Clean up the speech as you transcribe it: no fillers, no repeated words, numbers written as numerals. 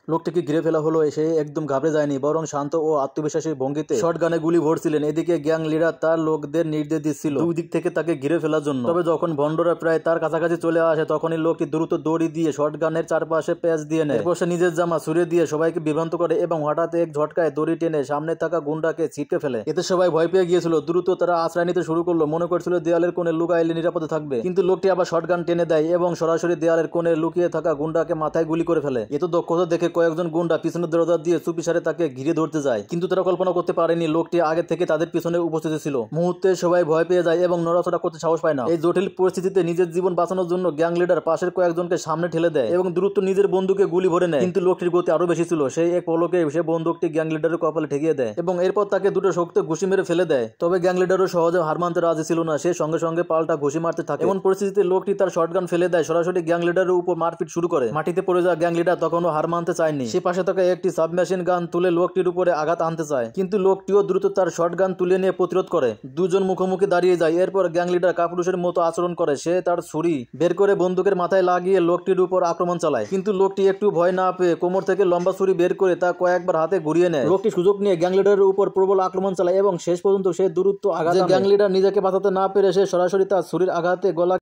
লোকটিকে ঘিরে ফেলা হলো, সে একদম ঘাবড়ে যায়নি, বরং শান্ত ও আত্মবিশ্বাসী ভঙ্গিতে শটগানে গুলি ভরছিলেন। এদিকে গ্যাং লিডার তার লোকদের নির্দেশ দিচ্ছিল দুই দিক থেকে তাকে ঘিরে ফেলার জন্য। তবে যখন ভন্ডরা প্রায় তার কাছাকাছি চলে আসে, তখনই লোকটি দ্রুত দড়ি দিয়ে শটগানের চারপাশে প্যাচ দিয়ে নেয়। এরপর সে নিজের জামা ছুড়ে দিয়ে সবাইকে বিভ্রান্ত করে এবং হঠাৎ এক ঝটকায় দড়ি টেনে সামনে থাকা গুন্ডাকে ছিটকে ফেলে। এতে সবাই ভয় পেয়ে গিয়েছিল। দ্রুত তারা আশ্রয় নিতে শুরু করলো, মনে করছিল দেয়ালের কোণে লুকাইলে নিরাপদে থাকবে। কিন্তু লোকটি আবার শটগান টেনে দেয় এবং সরাসরি দেয়ালের কোণে লুকিয়ে থাকা গুন্ডাকে মাথায় গুলি করে ফেলে। এত দক্ষতা দেখে কয়েকজন গুন্ডা পিছনের দরজা দিয়ে চুপিসারে তাকে ঘিরে ধরতে যায়, কিন্তু তারা কল্পনা করতে পারেনি লোকটি আগে থেকে তাদের পিছনে উপস্থিত ছিল। মুহূর্তে সবাই ভয় পেয়ে যায় এবং নড়াচড়া করতে সাহস পায় না। এই জটিল পরিস্থিতিতে নিজের জীবন বাঁচানোর জন্য গ্যাং লিডার পাশের কয়েকজনকে সামনে ঠেলে দেয় এবং দ্রুত নিজের বন্দুকে গুলি ভরে নেয়। কিন্তু লোকটির গতি আরো বেশি ছিল। সেই এক পলকে সে বন্দুকটি গ্যাং লিডারের কপালে ঠেকিয়ে দেয় এবং এরপর তাকে দুটো শক্ত ঘুষি মেরে ফেলে দেয়। তবে গ্যাং লিডারও সহজে হার মানতে রাজি ছিল না। সে সঙ্গে সঙ্গে পাল্টা ঘুষি মারতে থাকে। এমন পরিস্থিতিতে লোকটি তার শটগান ফেলে দেয়, সরাসরি গ্যাং লিডারের উপর মারপিট শুরু করে। মাটিতে পড়ে যাওয়া গ্যাং লিডার তখনও হার মানতে চায়নি। সে পাশে থাকা একটি সাবমেশিন গান তুলে লোকটির উপরে আঘাত আনতে চায়, কিন্তু লোকটিও দ্রুত তার শটগান তুলে নিয়ে প্রতিরোধ করে। দুজন মুখোমুখি দাঁড়িয়ে যায়। এরপর গ্যাং লিডার কাপুরুষের মতো আচরণ করে। সে তার ছুরি বের করে বন্দুকের মাথায় লাগিয়ে লোকটির উপর আক্রমণ চালায়, কিন্তু লোকটি একটু ভয় না পেয়ে কোমর থেকে লম্বা ছুরি বের করে তা কয়েকবার হাতে ঘুরিয়ে নেয়। লোকটি সুযোগ নিয়ে গ্যাং লিডারের উপর প্রবল আক্রমণ চালায় এবং শেষ পর্যন্ত সে দ্রুত আঘাত। গ্যাং লিডার নিজেকে বাঁচাতে না পেরে সে সরাসরি তার ছুরির আঘাতে গলা